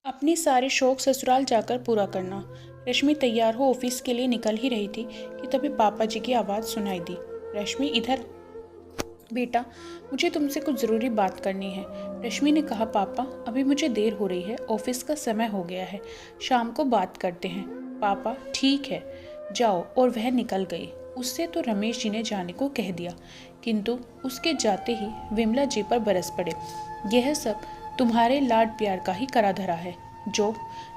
अपने सारे शौक ससुराल जाकर पूरा करना। रश्मि तैयार हो ऑफिस के लिए निकल ही रही थी कि तभी पापा जी की आवाज़ सुनाई दी। रश्मि इधर। बेटा, मुझे तुमसे कुछ ज़रूरी बात करनी है। रश्मि ने कहा, पापा अभी मुझे देर हो रही है, ऑफिस का समय हो गया है, शाम को बात करते हैं। पापा ठीक है, जाओ। और वह निकल गई। उससे तो रमेश जी ने जाने को कह दिया, किंतु उसके जाते ही विमला जी पर बरस पड़े। यह सब तुम्हारे लाड प्यार का ही करा धरा है। जो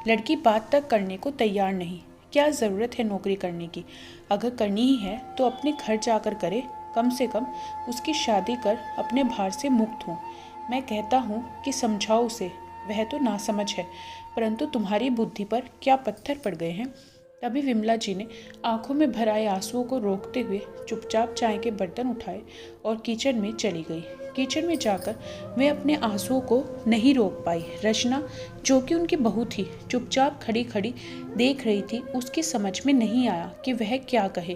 लड़की बात तक करने को तैयार नहीं, क्या ज़रूरत है नौकरी करने की? अगर करनी ही है तो अपने घर जाकर करे, कम से कम उसकी शादी कर अपने भार से मुक्त हूँ। मैं कहता हूँ कि समझाओ उसे, वह तो नासमझ है, परंतु तुम्हारी बुद्धि पर क्या पत्थर पड़ गए हैं? तभी विमला जी ने आंखों में भर आए आंसुओं को रोकते हुए चुपचाप चाय के बर्तन उठाए और किचन में चली गई। किचन में जाकर वे अपने आंसुओं को नहीं रोक पाई। रचना, जो कि उनकी बहू थी, चुपचाप खड़ी खड़ी देख रही थी। उसकी समझ में नहीं आया कि वह क्या कहे।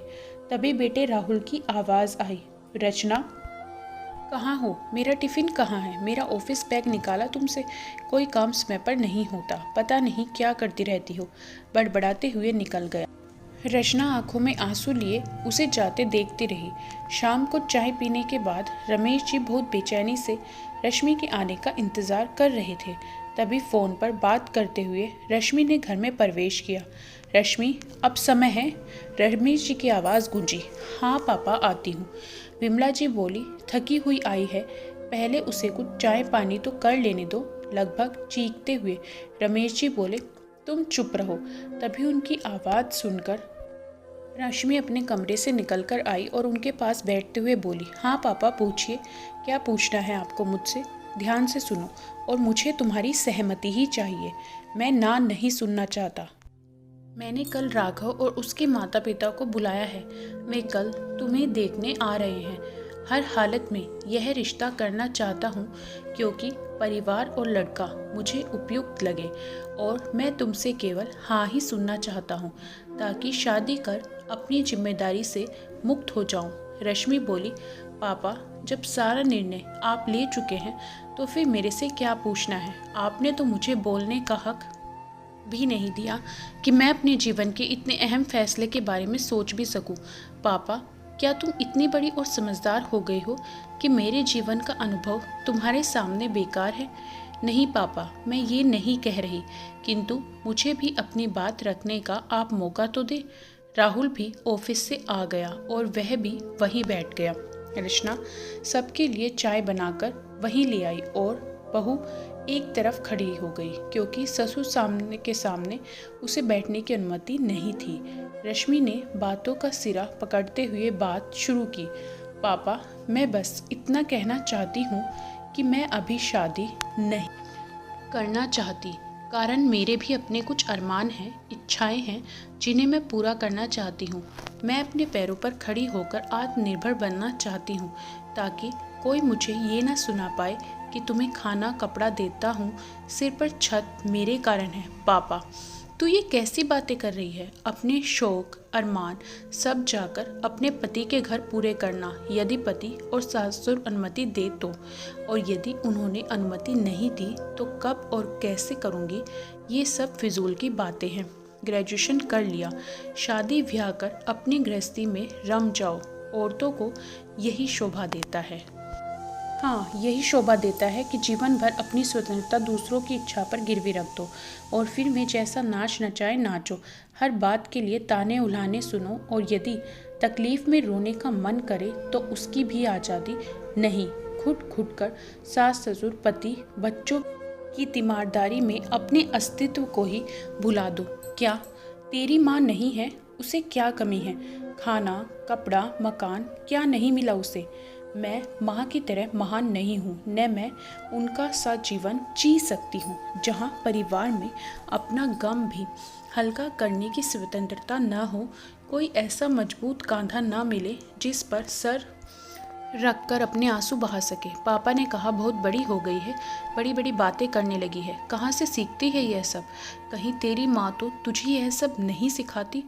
तभी बेटे राहुल की आवाज़ आई, रचना कहाँ हो? मेरा टिफ़िन कहाँ है? मेरा ऑफिस बैग निकाला तुमसे? कोई काम समय पर नहीं होता, पता नहीं क्या करती रहती हो। बड़बड़ाते हुए निकल गया। रचना आंखों में आंसू लिए उसे जाते देखती रही। शाम को चाय पीने के बाद रमेश जी बहुत बेचैनी से रश्मि के आने का इंतज़ार कर रहे थे। तभी फ़ोन पर बात करते हुए रश्मि ने घर में प्रवेश किया। रश्मि, अब समय है? रमेश जी की आवाज़ गूंजी। हाँ पापा, आती हूँ। विमला जी बोली, थकी हुई आई है, पहले उसे कुछ चाय पानी तो कर लेने दो। लगभग चीखते हुए रमेश जी बोले, तुम चुप रहो। तभी उनकी आवाज़ सुनकर रश्मि अपने कमरे से निकलकर आई और उनके पास बैठते हुए बोली, हाँ पापा, पूछिए, क्या पूछना है आपको मुझसे? ध्यान से सुनो, और मुझे तुम्हारी सहमति ही चाहिए। मैं ना नहीं सुनना चाहता। मैंने कल राघव और उसके माता पिता को बुलाया है। वे कल तुम्हें देखने आ रहे हैं। हर हालत में यह रिश्ता करना चाहता हूँ, क्योंकि परिवार और लड़का मुझे उपयुक्त लगे, और मैं तुमसे केवल हाँ ही सुनना चाहता हूँ, ताकि शादी कर अपनी जिम्मेदारी से मुक्त हो जाऊँ। रश्मि बोली, पापा, जब सारा निर्णय आप ले चुके हैं तो फिर मेरे से क्या पूछना है? आपने तो मुझे बोलने का हक भी नहीं दिया कि मैं अपने जीवन के इतने अहम फैसले के बारे में सोच भी सकूं। पापा, क्या तुम इतनी बड़ी और समझदार हो गई हो कि मेरे जीवन का अनुभव तुम्हारे सामने बेकार है? नहीं पापा, मैं ये नहीं कह रही, किंतु मुझे भी अपनी बात रखने का आप मौका तो दे। राहुल भी ऑफिस से आ गया और वह भी वहीं बैठ गया। रचना सबके लिए चाय बनाकर वहीं ले आई और बहू एक तरफ खड़ी हो गई, क्योंकि ससुर सामने के सामने उसे बैठने की अनुमति नहीं थी। रश्मि ने बातों का सिरा पकड़ते हुए बात शुरू की। पापा, मैं बस इतना कहना चाहती हूँ कि मैं अभी शादी नहीं करना चाहती, कारण मेरे भी अपने कुछ अरमान हैं, इच्छाएं हैं, जिन्हें मैं पूरा करना चाहती हूँ। मैं अपने पैरों पर खड़ी होकर आत्मनिर्भर बनना चाहती हूँ, ताकि कोई मुझे ये ना सुना पाए कि तुम्हें खाना कपड़ा देता हूँ, सिर पर छत मेरे कारण है। पापा, तू ये कैसी बातें कर रही है? अपने शौक अरमान सब जाकर अपने पति के घर पूरे करना, यदि पति और सासुर अनुमति दे तो, और यदि उन्होंने अनुमति नहीं दी तो कब और कैसे करूँगी? ये सब फिजूल की बातें हैं। ग्रेजुएशन कर लिया, शादी ब्याह कर अपनी गृहस्थी में रम जाओ। औरतों को यही शोभा देता है। हाँ, यही शोभा देता है कि जीवन भर अपनी स्वतंत्रता दूसरों की इच्छा पर गिरवी रख दो, और फिर वे जैसा नाच नचाए नाचो। हर बात के लिए ताने उल्हाने सुनो, और यदि तकलीफ में रोने का मन करे तो उसकी भी आज़ादी नहीं। घुट घुट कर सास ससुर पति बच्चों की तीमारदारी में अपने अस्तित्व को ही भुला दो। क्या तेरी माँ नहीं है? उसे क्या कमी है? खाना कपड़ा मकान क्या नहीं मिला उसे? मैं माँ की तरह महान नहीं हूँ, न मैं उनका सा जीवन जी सकती हूँ, जहाँ परिवार में अपना गम भी हल्का करने की स्वतंत्रता न हो, कोई ऐसा मजबूत कांधा न मिले जिस पर सर रख कर अपने आंसू बहा सके। पापा ने कहा, बहुत बड़ी हो गई है, बड़ी बड़ी बातें करने लगी है, कहाँ से सीखती है यह सब? कहीं तेरी माँ तो तुझे यह सब नहीं सिखाती?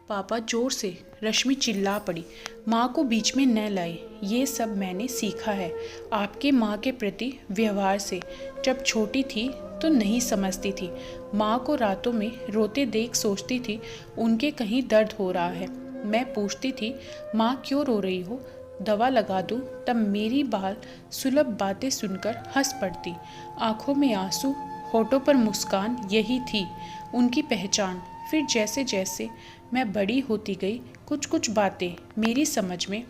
पापा, जोर से रश्मि चिल्ला पड़ी। माँ को बीच में न लाए, ये सब मैंने सीखा है आपके माँ के प्रति व्यवहार से। जब छोटी थी तो नहीं समझती थी। माँ को रातों में रोते देख सोचती थी उनके कहीं दर्द हो रहा है। मैं पूछती थी, माँ क्यों रो रही हो, दवा लगा दूँ? तब मेरी बाल सुलभ बातें सुनकर हंस पड़ती। आंखों में आंसू, होठों पर मुस्कान, यही थी उनकी पहचान। फिर जैसे जैसे मैं बड़ी होती गई, कुछ कुछ बातें मेरी समझ में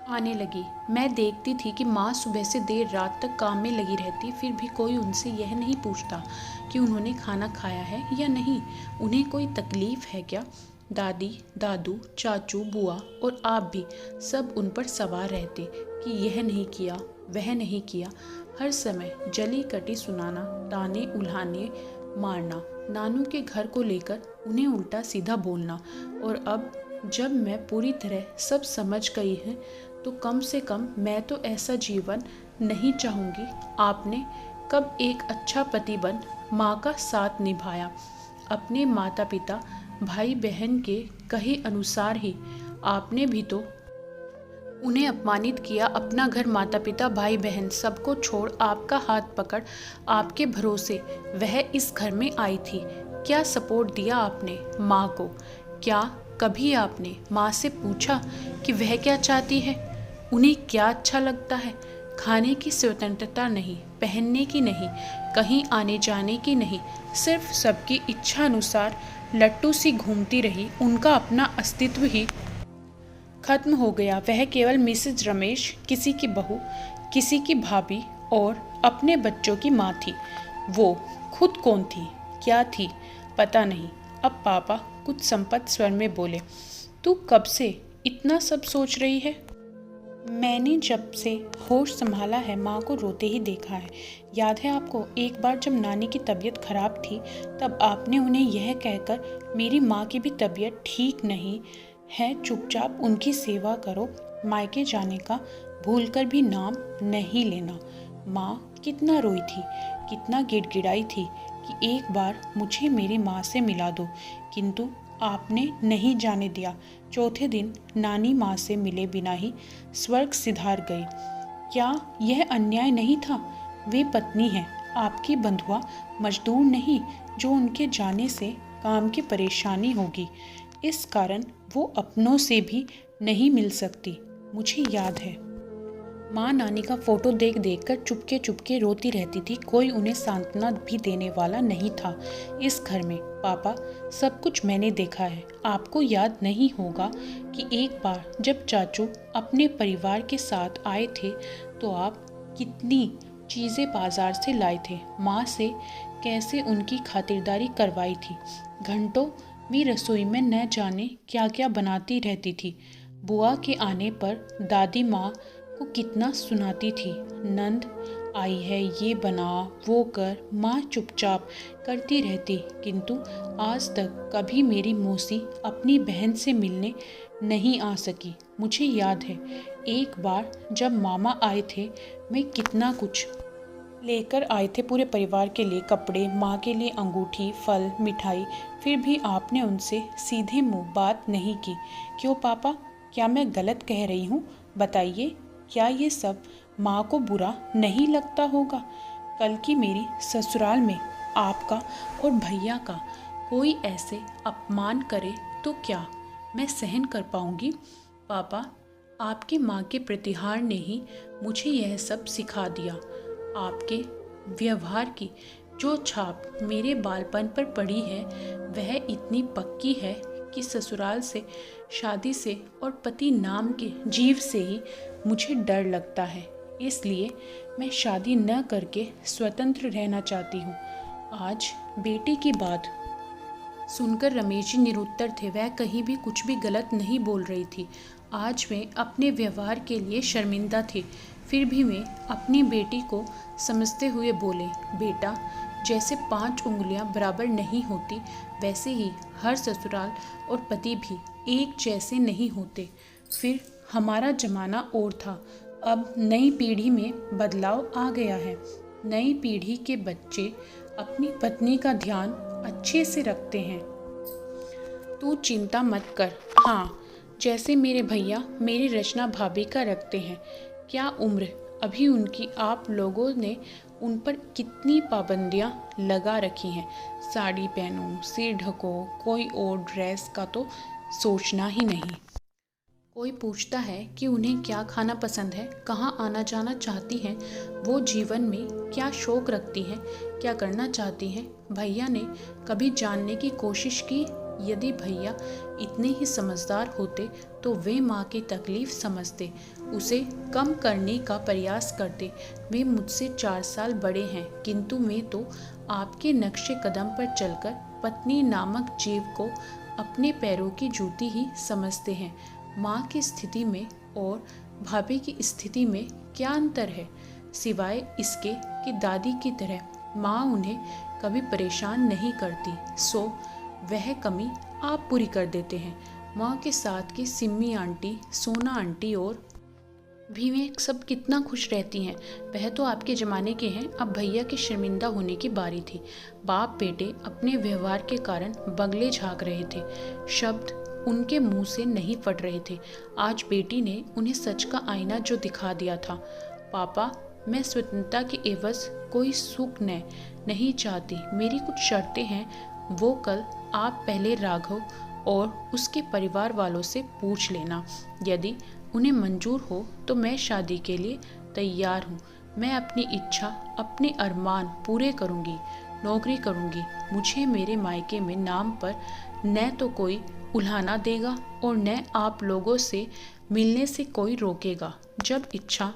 आने लगी। मैं देखती थी कि माँ सुबह से देर रात तक काम में लगी रहती, फिर भी कोई उनसे यह नहीं पूछता कि उन्होंने खाना खाया है या नहीं, उन्हें कोई तकलीफ है क्या। दादी, दादू, चाचू, बुआ और आप भी सब उन पर सवार रहते कि यह नहीं किया, वह नहीं किया। हर समय जली कटी सुनाना, ताने उल्हाने मारना, नानू के घर को लेकर उन्हें उल्टा सीधा बोलना। और अब जब मैं पूरी तरह सब समझ गई हूँ तो कम से कम मैं तो ऐसा जीवन नहीं चाहूँगी। आपने कब एक अच्छा पति बन माँ का साथ निभाया, अपने माता पिता भाई बहन के कहे अनुसार ही आपने भी तो उन्हें अपमानित किया। अपना घर, माता पिता, भाई बहन सबको छोड़ आपका हाथ पकड़ आपके भरोसे वह इस घर में आई थी। क्या सपोर्ट दिया आपने माँ को? क्या कभी आपने माँ से पूछा कि वह क्या चाहती है, उन्हें क्या अच्छा लगता है? खाने की स्वतंत्रता नहीं, पहनने की नहीं, कहीं आने जाने की नहीं, सिर्फ सबकी इच्छा अनुसार लट्टू सी घूमती रही। उनका अपना अस्तित्व ही खत्म हो गया। वह केवल मिसेज रमेश, किसी की बहू, किसी की भाभी और अपने बच्चों की माँ थी। वो खुद कौन थी, क्या थी, पता नहीं। अब पापा कुछ संपत स्वर में बोले, तू कब से इतना सब सोच रही है? मैंने जब से होश संभाला है माँ को रोते ही देखा है। याद है आपको, एक बार जब नानी की तबीयत खराब थी तब आपने उन्हें यह कहकर मेरी माँ की भी तबीयत ठीक नहीं है, चुपचाप उनकी सेवा करो, मायके जाने का भूलकर भी नाम नहीं लेना। माँ कितना रोई थी, कितना गिड़गिड़ाई थी कि एक बार मुझे मेरी माँ से मिला दो, किंतु आपने नहीं जाने दिया। चौथे दिन नानी माँ से मिले बिना ही स्वर्ग सिधार गई। क्या यह अन्याय नहीं था? वे पत्नी हैं, आपकी बंधुआ, मजदूर नहीं जो उनके जाने से काम की परेशानी होगी। इस कारण वो अपनों से भी नहीं मिल सकती। मुझे याद है माँ नानी का फोटो देख देख कर चुपके चुपके रोती रहती थी। कोई उन्हें सांत्वना भी देने वाला नहीं था इस घर में। पापा, सब कुछ मैंने देखा है। आपको याद नहीं होगा कि एक बार जब चाचू अपने परिवार के साथ आए थे तो आप कितनी चीज़ें बाजार से लाए थे, माँ से कैसे उनकी खातिरदारी करवाई थी। घंटों भी रसोई में न जाने क्या क्या बनाती रहती थी। बुआ के आने पर दादी माँ को कितना सुनाती थी, नंद आई है, ये बना वो कर। माँ चुपचाप करती रहती, किंतु आज तक कभी मेरी मौसी अपनी बहन से मिलने नहीं आ सकी। मुझे याद है एक बार जब मामा आए थे, मैं कितना कुछ लेकर आए थे पूरे परिवार के लिए, कपड़े, माँ के लिए अंगूठी, फल, मिठाई। फिर भी आपने उनसे सीधे मुंह बात नहीं की। क्यों पापा, क्या मैं गलत कह रही हूँ? बताइए, क्या ये सब माँ को बुरा नहीं लगता होगा? कल की मेरी ससुराल में आपका और भैया का कोई ऐसे अपमान करे तो क्या मैं सहन कर पाऊंगी? पापा, आपके माँ के प्रतिहार ने ही मुझे यह सब सिखा दिया। आपके व्यवहार की जो छाप मेरे बालपन पर पड़ी है वह इतनी पक्की है कि ससुराल से, शादी से और पति नाम के जीव से ही मुझे डर लगता है। इसलिए मैं शादी न करके स्वतंत्र रहना चाहती हूँ। आज बेटी की बात सुनकर रमेश जी निरुत्तर थे। वह कहीं भी कुछ भी गलत नहीं बोल रही थी। आज वे अपने व्यवहार के लिए शर्मिंदा थे। फिर भी वे अपनी बेटी को समझते हुए बोले, बेटा, जैसे 5 उंगलियां बराबर नहीं होती वैसे ही हर ससुराल और पति भी एक जैसे नहीं होते। फिर हमारा जमाना और था, अब नई पीढ़ी में बदलाव आ गया है। नई पीढ़ी के बच्चे अपनी पत्नी का ध्यान अच्छे से रखते हैं। तू चिंता मत कर। हाँ, जैसे मेरे भैया मेरी रचना भाभी का रखते हैं। क्या उम्र अभी उनकी आप लोगों ने उन पर कितनी पाबंदियां लगा रखी हैं। साड़ी पहनो, सिर ढको, कोई और ड्रेस का तो सोचना ही नहीं। कोई पूछता है कि उन्हें क्या खाना पसंद है, कहाँ आना जाना चाहती हैं, वो जीवन में क्या शौक रखती हैं, क्या करना चाहती हैं। भैया ने कभी जानने की कोशिश की? यदि भैया इतने ही समझदार होते तो वे माँ की तकलीफ समझते, उसे कम करने का प्रयास करते। वे मुझसे 4 साल बड़े हैं, किंतु मैं तो आपके नक्शे कदम पर चलकर पत्नी नामक जीव को अपने पैरों की जूती ही समझते हैं। माँ की स्थिति में और भाभी की स्थिति में क्या अंतर है, सिवाय इसके कि दादी की तरह माँ उन्हें कभी परेशान नहीं करती, सो वह कमी आप पूरी कर देते हैं। माँ के साथ की सिम्मी आंटी, सोना आंटी और भी वे सब कितना खुश रहती हैं। वह तो आपके ज़माने के हैं। अब भैया के शर्मिंदा होने की बारी थी। बाप बेटे अपने व्यवहार के कारण बगले झाँक रहे थे, शब्द उनके मुंह से नहीं फट रहे थे। आज बेटी ने उन्हें सच का आईना जो दिखा दिया था। पापा, मैं स्वतंत्रता के एवज कोई सुख नहीं चाहती। मेरी कुछ शर्तें हैं, वो कल आप पहले राघव और उसके परिवार वालों से पूछ लेना। यदि उन्हें मंजूर हो तो मैं शादी के लिए तैयार हूँ। मैं अपनी इच्छा, अपने अरमान पूरे करूँगी, नौकरी करूँगी। मुझे मेरे मायके में नाम पर न तो कोई उल्हाना देगा और न आप लोगों से मिलने से कोई रोकेगा। जब इच्छा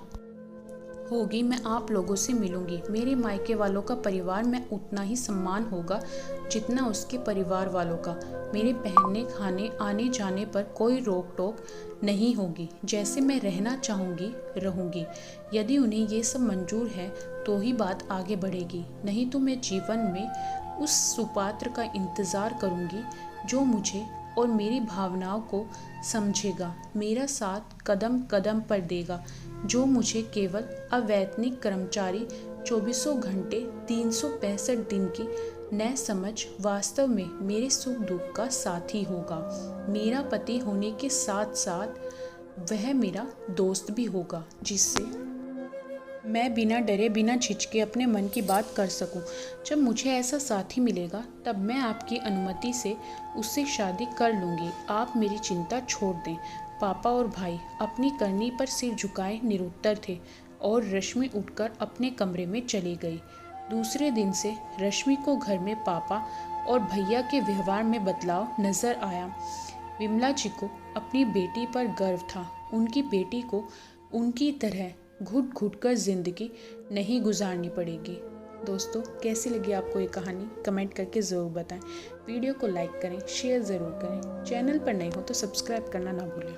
होगी मैं आप लोगों से मिलूंगी। मेरे मायके वालों का परिवार में उतना ही सम्मान होगा जितना उसके परिवार वालों का। मेरे पहनने, खाने, आने जाने पर कोई रोक टोक नहीं होगी। जैसे मैं रहना चाहूँगी रहूँगी। यदि उन्हें ये सब मंजूर है तो ही बात आगे बढ़ेगी, नहीं तो मैं जीवन में उस सुपात्र का इंतज़ार करूँगी जो मुझे और मेरी भावनाओं को समझेगा, मेरा साथ कदम कदम पर देगा, जो मुझे केवल अवैतनिक कर्मचारी 24 घंटे 365 दिन की न समझ वास्तव में मेरे सुख दुख का साथी होगा। मेरा पति होने के साथ साथ वह मेरा दोस्त भी होगा, जिससे मैं बिना डरे बिना झिझके अपने मन की बात कर सकूं। जब मुझे ऐसा साथी मिलेगा तब मैं आपकी अनुमति से उससे शादी कर लूँगी। आप मेरी चिंता छोड़ दें। पापा और भाई अपनी करनी पर सिर झुकाए निरुत्तर थे और रश्मि उठकर अपने कमरे में चली गई। दूसरे दिन से रश्मि को घर में पापा और भैया के व्यवहार में बदलाव नजर आया। विमला जी को अपनी बेटी पर गर्व था। उनकी बेटी को उनकी तरह घुट घुट कर जिंदगी नहीं गुजारनी पड़ेगी। दोस्तों, कैसी लगी आपको ये कहानी कमेंट करके ज़रूर बताएं। वीडियो को लाइक करें, शेयर ज़रूर करें। चैनल पर नए हो तो सब्सक्राइब करना ना भूलें।